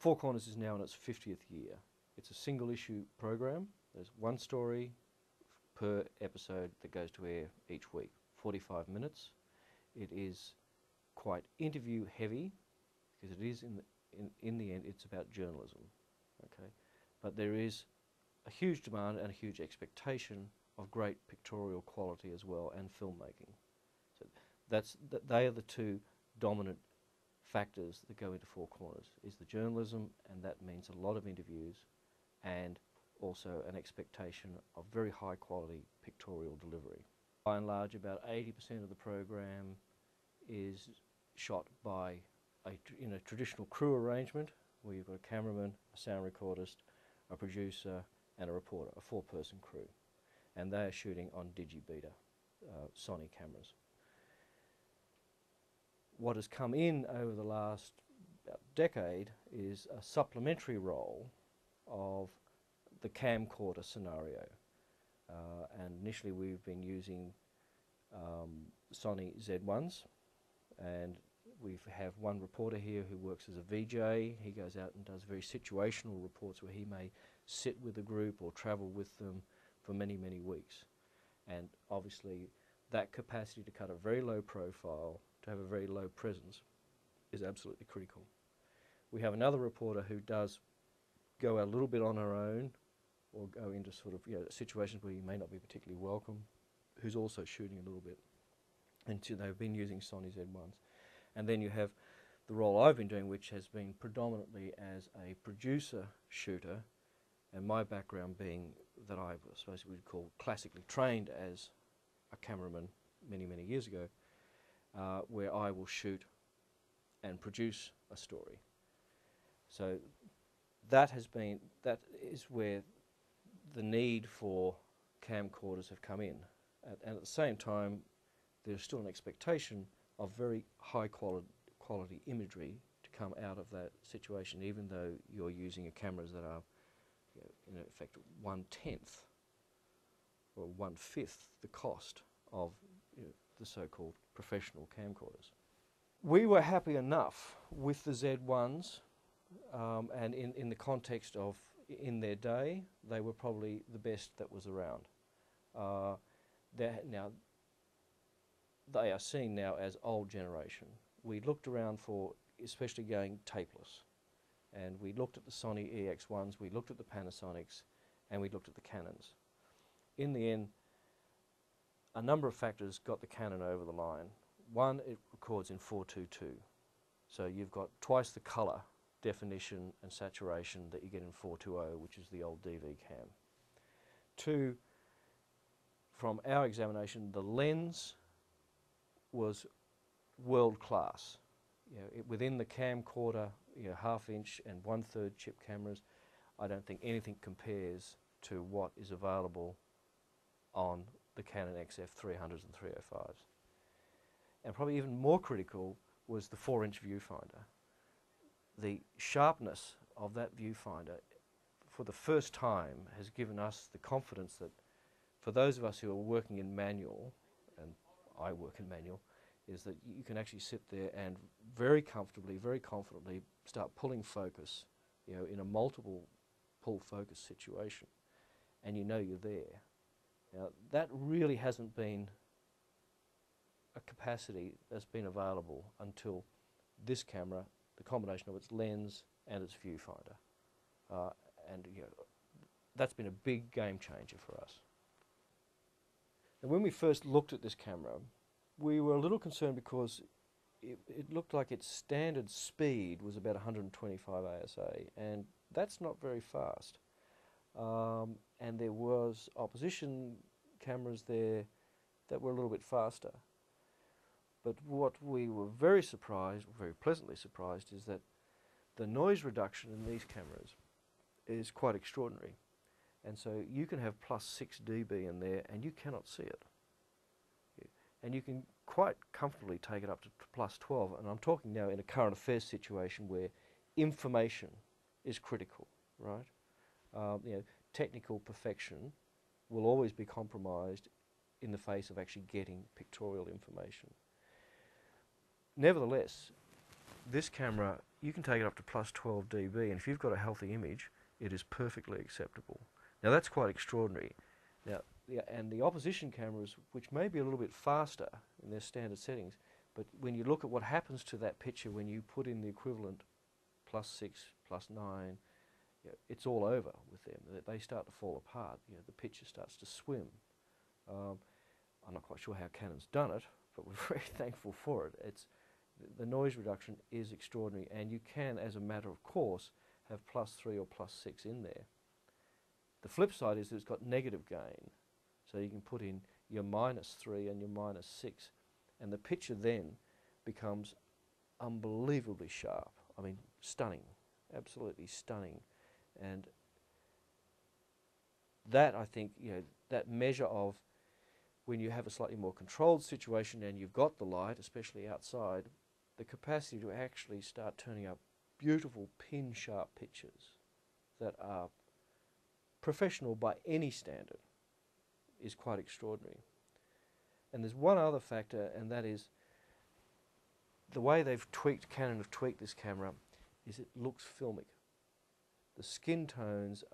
Four Corners is now in its 50th year. It's a single issue program. There's one story per episode that goes to air each week, 45 minutes. It is quite interview heavy because it is in the end it's about journalism, okay? But there is a huge demand and a huge expectation of great pictorial quality as well and filmmaking. So they are the two dominant factors that go into Four Corners, is the journalism, and that means a lot of interviews and also an expectation of very high quality pictorial delivery. By and large, about 80% of the program is shot by in a traditional crew arrangement where you've got a cameraman, a sound recordist, a producer and a reporter, a four-person crew, and they are shooting on digibeta Sony cameras. What has come in over the last decade is a supplementary role of the camcorder scenario. And initially we've been using Sony Z1s, and we have one reporter here who works as a VJ. He goes out and does very situational reports where he may sit with a group or travel with them for many, many weeks. And obviously that capacity to cut a very low profile, to have a very low presence, is absolutely critical. We have another reporter who does go out a little bit on her own or go into sort of situations where you may not be particularly welcome, who's also shooting a little bit. And so they've been using Sony Z1s. And then you have the role I've been doing, which has been predominantly as a producer shooter, and my background being that I suppose we would call classically trained as a cameraman many, many years ago, where I will shoot and produce a story. So that is where the need for camcorders have come in. And at the same time, there's still an expectation of very high quality imagery to come out of that situation, even though you're using cameras that are, in effect, 1/10 or 1/5 the cost of the so-called professional camcorders. We were happy enough with the Z1s, and in the context of in their day, they were probably the best that was around. Now, they are seen now as old generation. We looked around for, especially going tapeless, and we looked at the Sony EX1s, we looked at the Panasonics, and we looked at the Canons. In the end, a number of factors got the Canon over the line. One, it records in 4:2:2, so you've got twice the colour definition and saturation that you get in 4:2:0, which is the old DV cam. Two, from our examination, the lens was world class. Within the camcorder, 1/2 inch and 1/3 chip cameras, I don't think anything compares to what is available on the Canon XF 300s and 305s. And probably even more critical was the 4-inch viewfinder. The sharpness of that viewfinder, for the first time, has given us the confidence that for those of us who are working in manual, and I work in manual, is that you can actually sit there and very comfortably, very confidently start pulling focus, in a multiple pull focus situation, and you're there. Now, that really hasn't been a capacity that's been available until this camera, the combination of its lens and its viewfinder. And that's been a big game changer for us. And when we first looked at this camera, we were a little concerned because it looked like its standard speed was about 125 ASA, and that's not very fast. And there was opposition cameras there that were a little bit faster. But what we were very pleasantly surprised, is that the noise reduction in these cameras is quite extraordinary. And so you can have +6 dB in there and you cannot see it. And you can quite comfortably take it up to +12. And I'm talking now in a current affairs situation where information is critical, right? Technical perfection will always be compromised in the face of actually getting pictorial information. Nevertheless, this camera you can take it up to plus 12 dB, and if you've got a healthy image, it is perfectly acceptable. Now that's quite extraordinary. Now, and the opposition cameras, which may be a little bit faster in their standard settings, but when you look at what happens to that picture when you put in the equivalent plus 6, plus 9, it's all over with them. They start to fall apart. The picture starts to swim. I'm not quite sure how Canon's done it, but we're very thankful for it. The noise reduction is extraordinary, and you can, as a matter of course, have plus 3 or plus 6 in there. The flip side is that it's got negative gain, so you can put in your minus 3 and your minus 6, and the picture then becomes unbelievably sharp. I mean, stunning, absolutely stunning. And that, I think, that measure of when you have a slightly more controlled situation and you've got the light, especially outside, the capacity to actually start turning up beautiful pin-sharp pictures that are professional by any standard is quite extraordinary. And there's one other factor, and that is the way Canon have tweaked this camera is it looks filmic. The skin tones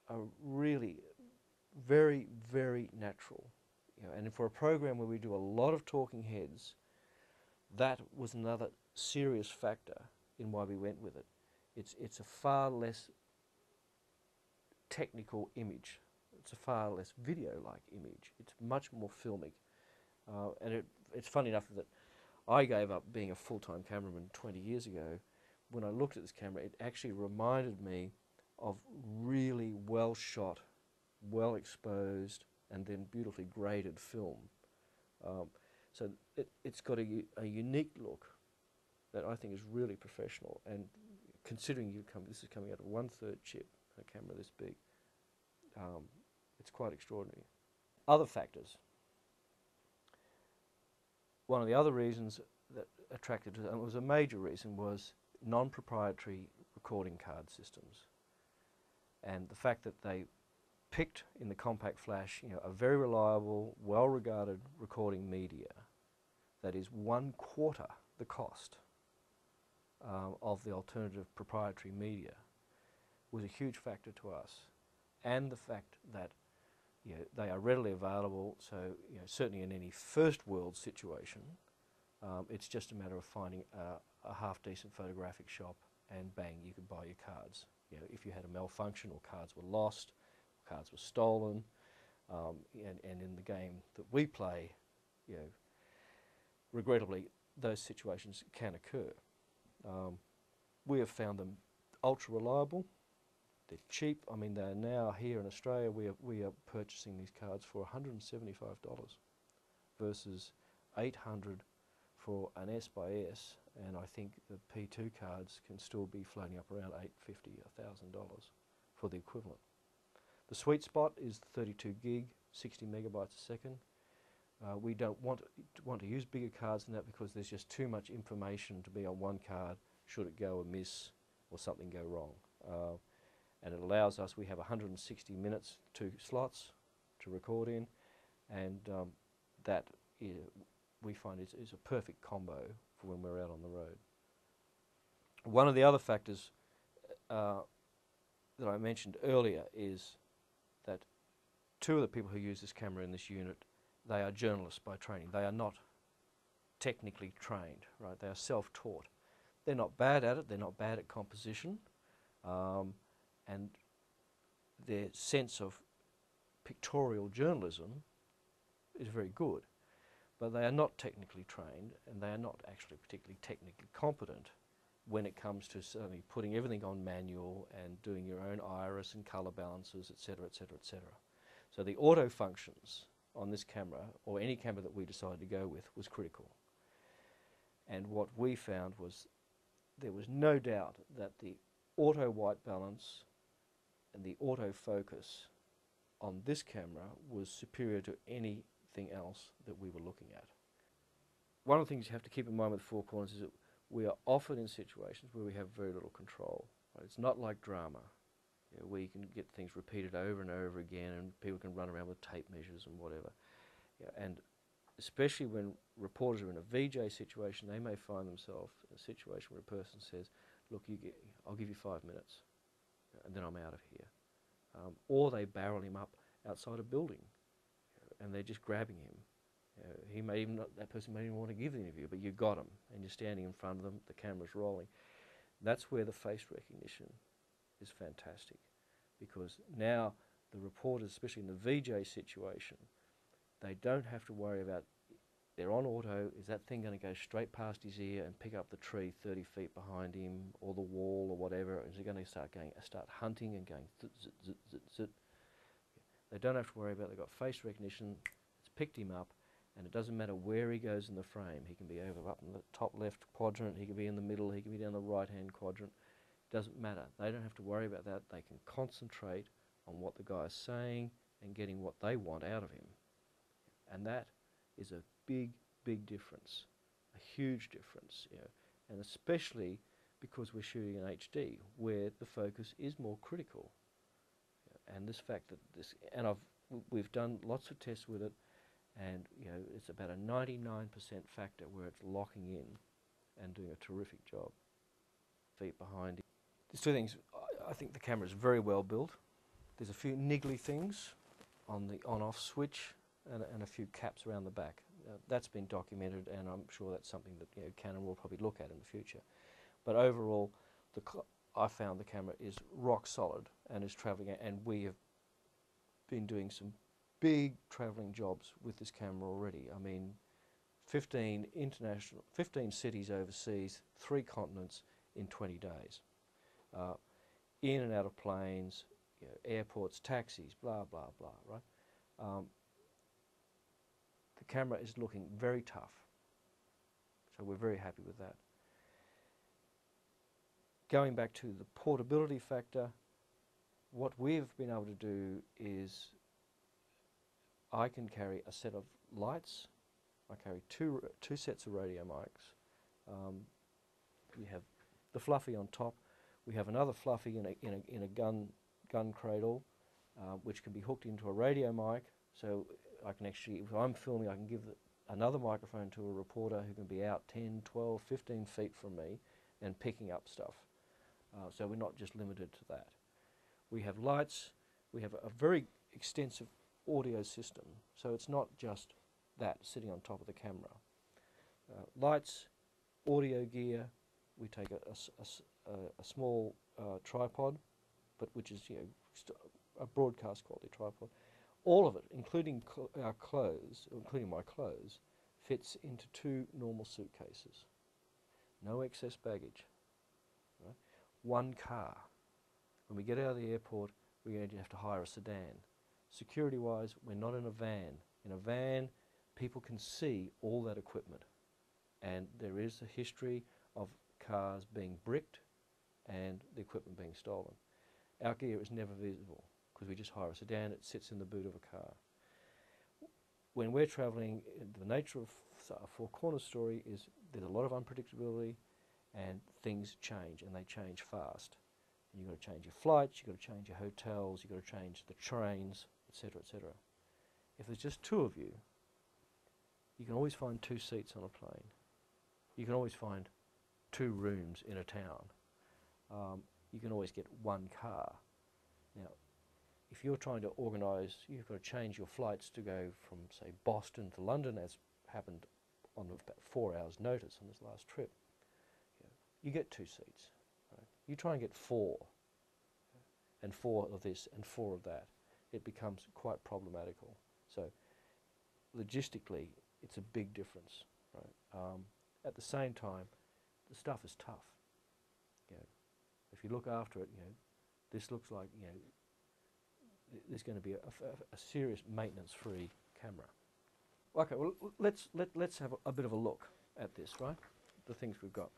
are really very, very natural. And for a program where we do a lot of talking heads, that was another serious factor in why we went with it. It's a far less technical image. It's a far less video-like image. It's much more filmic. And it's funny enough that I gave up being a full-time cameraman 20 years ago. When I looked at this camera, it actually reminded me of really well-shot, well-exposed, and then beautifully graded film. So it's got a unique look that I think is really professional. And considering this is coming out of 1/3 chip, a camera this big, it's quite extraordinary. Other factors. One of the other reasons that attracted to it, and it was a major reason, was non-proprietary recording card systems. And the fact that they picked in the compact flash, a very reliable, well-regarded recording media that is 1/4 the cost of the alternative proprietary media was a huge factor to us. And the fact that they are readily available, so certainly in any first world situation, it's just a matter of finding a half-decent photographic shop and bang, you could buy your cards. If you had a malfunction or cards were lost, cards were stolen, and in the game that we play, regrettably, those situations can occur. We have found them ultra reliable. They're cheap. I mean, they're now here in Australia. We are purchasing these cards for $175 versus $800 for an S by S, and I think the P2 cards can still be floating up around $850, $1,000 for the equivalent. The sweet spot is 32 gig, 60 megabytes a second. We don't want to use bigger cards than that because there's just too much information to be on one card should it go amiss or something go wrong. And it allows us, we have 160 minutes, 2 slots to record in, and that we find is a perfect combo for when we're out on the road. One of the other factors that I mentioned earlier is that 2 of the people who use this camera in this unit, they are journalists by training. They are not technically trained, right? They are self-taught. They're not bad at it. They're not bad at composition. And their sense of pictorial journalism is very good. But they are not technically trained, and they are not actually particularly technically competent when it comes to certainly putting everything on manual and doing your own iris and color balances, etc., etc., etc. So the auto functions on this camera, or any camera that we decided to go with, was critical. And what we found was there was no doubt that the auto white balance and the autofocus on this camera was superior to anything else that we were looking at. One of the things you have to keep in mind with Four Corners is that we are often in situations where we have very little control. Right? It's not like drama, where you can get things repeated over and over again and people can run around with tape measures and whatever. And especially when reporters are in a VJ situation, they may find themselves in a situation where a person says, look, I'll give you 5 minutes and then I'm out of here. Or they barrel him up outside a building and they're just grabbing him. He may even not, that person may even want to give the interview, but you got him and you're standing in front of them, the camera's rolling. That's where the face recognition is fantastic, because now the reporters, especially in the VJ situation, they don't have to worry about, they're on auto, is that thing going to go straight past his ear and pick up the tree 30 feet behind him, or the wall, or whatever? Is he going to start hunting and going zit, zit, zit, zit, zit? They don't have to worry about, they've got face recognition, it's picked him up, and it doesn't matter where he goes in the frame. He can be up in the top left quadrant, he can be in the middle, he can be down the right-hand quadrant. It doesn't matter. They don't have to worry about that. They can concentrate on what the guy is saying and getting what they want out of him. And that is a big, big difference, a huge difference, and especially because we're shooting in HD, where the focus is more critical. And this fact that we've done lots of tests with it, and it's about a 99% factor where it's locking in and doing a terrific job. Feet behind it. There's two things. I think the camera is very well built. There's a few niggly things on the on-off switch and a few caps around the back. That's been documented, and I'm sure that's something that Canon will probably look at in the future. But overall, I found the camera is rock solid and is travelling, and we have been doing some big travelling jobs with this camera already. I mean, 15 cities overseas, 3 continents in 20 days. In and out of planes, airports, taxis, blah, blah, blah, right? The camera is looking very tough, so we're very happy with that. Going back to the portability factor, what we've been able to do is I can carry a set of lights, I carry two sets of radio mics. We have the fluffy on top. We have another fluffy in a gun cradle, which can be hooked into a radio mic. So I can actually, if I'm filming, I can give another microphone to a reporter who can be out 10, 12, 15 feet from me and picking up stuff. So we're not just limited to that. We have lights. We have a very extensive audio system. So it's not just that sitting on top of the camera. Lights, audio gear. We take a small tripod, but which is a broadcast quality tripod. All of it, including our clothes, including my clothes, fits into 2 normal suitcases. No excess baggage. Right? 1 car. When we get out of the airport, we're going to have to hire a sedan. Security-wise, we're not in a van. In a van, people can see all that equipment, and there is a history of cars being bricked and the equipment being stolen. Our gear is never visible because we just hire a sedan. It sits in the boot of a car. When we're travelling, the nature of a Four Corners story is there's a lot of unpredictability, and things change, and they change fast. And you've got to change your flights, you've got to change your hotels, you've got to change the trains, etc., etc. If there's just 2 of you, you can always find 2 seats on a plane. You can always find 2 rooms in a town. You can always get 1 car. Now, if you're trying to organise, you've got to change your flights to go from, say, Boston to London, as happened on about 4 hours' notice on this last trip. You get 2 seats. Right? You try and get 4, and 4 of this and 4 of that. It becomes quite problematical. So, logistically, it's a big difference. Right? At the same time, the stuff is tough. If you look after it, this looks like there's going to be a serious maintenance-free camera. Okay, well let's have a bit of a look at this, right? The things we've got.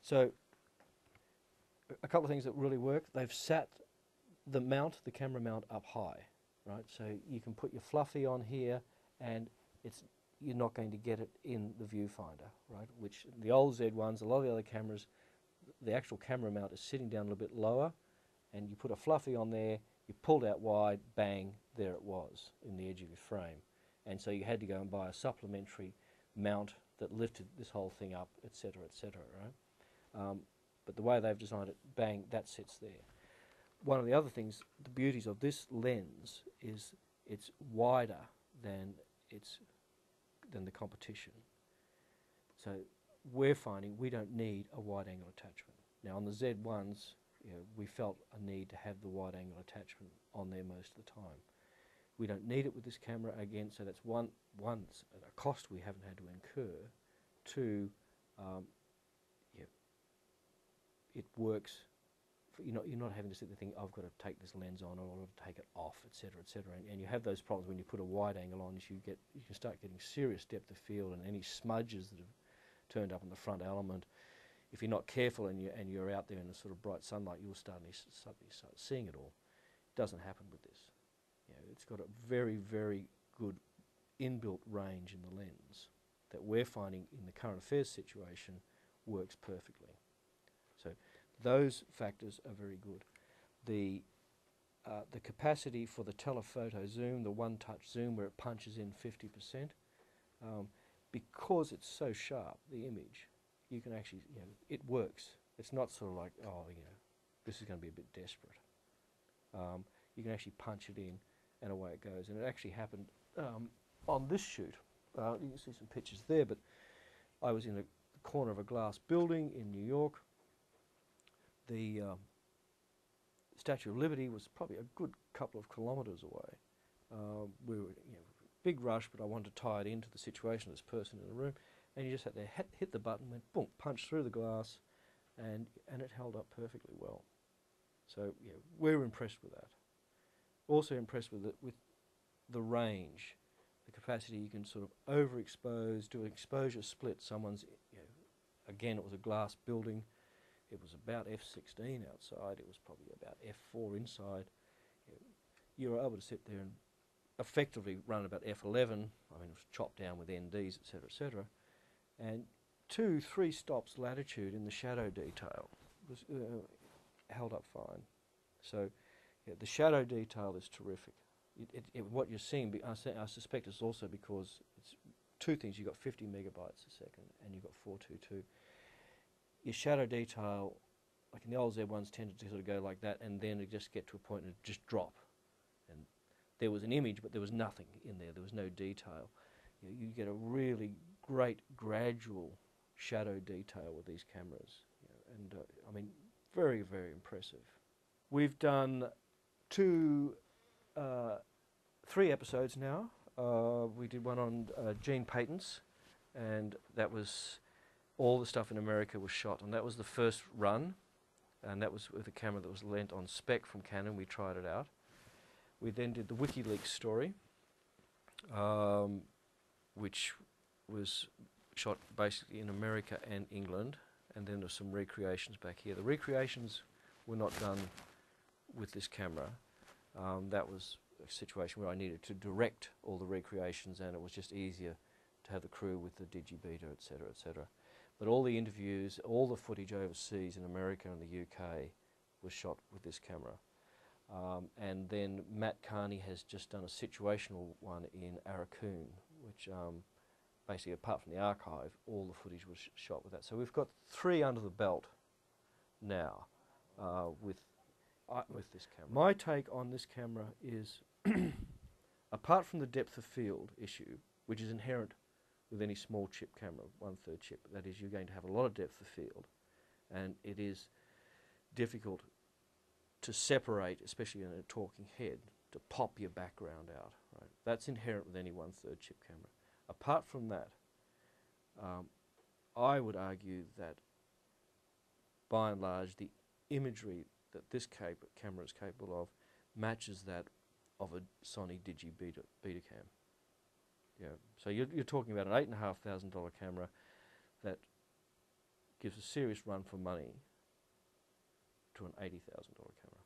So a couple of things that really work. They've sat the camera mount up high, right? So you can put your fluffy on here, and you're not going to get it in the viewfinder, right? Which the old Z1s, a lot of the other cameras, the actual camera mount is sitting down a little bit lower, and you put a fluffy on there, you pulled out wide, bang, there it was in the edge of your frame. and so you had to go and buy a supplementary mount that lifted this whole thing up, etc., etc., right? But the way they've designed it, bang, that sits there. One of the other things, the beauties of this lens is it's wider than the competition. So we're finding we don't need a wide-angle attachment. Now on the Z1s, we felt a need to have the wide-angle attachment on there most of the time. We don't need it with this camera again, so that's one a cost we haven't had to incur. Two, it works. You're not having to sit there thinking, I've got to take this lens on or I've got to take it off, etc., etc. And you have those problems when you put a wide angle on. You can start getting serious depth of field, and any smudges that have turned up on the front element, if you're not careful and you're out there in the sort of bright sunlight, you'll suddenly start seeing it all. It doesn't happen with this. It's got a very, very good inbuilt range in the lens that we're finding in the current affairs situation works perfectly. So those factors are very good. The capacity for the telephoto zoom, the one-touch zoom where it punches in 50%, because it's so sharp, the image, you can actually, it works. It's not sort of like, oh, this is going to be a bit desperate. You can actually punch it in and away it goes. And it actually happened on this shoot. You can see some pictures there, but I was in the corner of a glass building in New York. The Statue of Liberty was probably a good couple of kilometres away. We were big rush, but I wanted to tie it into the situation of this person in the room, and you just had to hit the button, went boom, punch through the glass, and it held up perfectly well. So we're impressed with that. Also impressed with the range, the capacity. You can sort of overexpose, do an exposure split. Someone's, again, it was a glass building. It was about f16 outside. It was probably about f4 inside. You were able to sit there and effectively run about f11. I mean, it was chopped down with NDs, etc., etc. And 2-3 stops latitude in the shadow detail was held up fine. So the shadow detail is terrific. What you're seeing, I suspect it's also because it's two things. You've got 50 megabytes a second and you've got 422. Your shadow detail, like in the old Z1s, tended to sort of go like that, and then it just get to a point and it just drop. And there was an image, but there was nothing in there. There was no detail. You get a really great gradual shadow detail with these cameras, and I mean, very, very impressive. We've done 3 episodes now. We did one on gene patents, and that was all the stuff in America was shot, and that was the first run, and that was with a camera that was lent on spec from Canon. We tried it out. We then did the WikiLeaks story, which was shot basically in America and England, and then there's some recreations back here. The recreations were not done with this camera. That was a situation where I needed to direct all the recreations, and it was just easier to have the crew with the digibeta, etc., etc. But all the interviews, all the footage overseas in America and the UK was shot with this camera. And then Matt Carney has just done a situational one in Aurukun, which basically, apart from the archive, all the footage was shot with that. So we've got 3 under the belt now with this camera. My take on this camera is, apart from the depth of field issue, which is inherent with any small chip camera, 1/3 chip, that is, you're going to have a lot of depth of field, and it is difficult to separate, especially in a talking head, to pop your background out. Right? That's inherent with any 1/3 chip camera. Apart from that, I would argue that, by and large, the imagery that this camera is capable of matches that of a Sony Betacam. So you're talking about an $8,500 camera that gives a serious run for money to an $80,000 camera.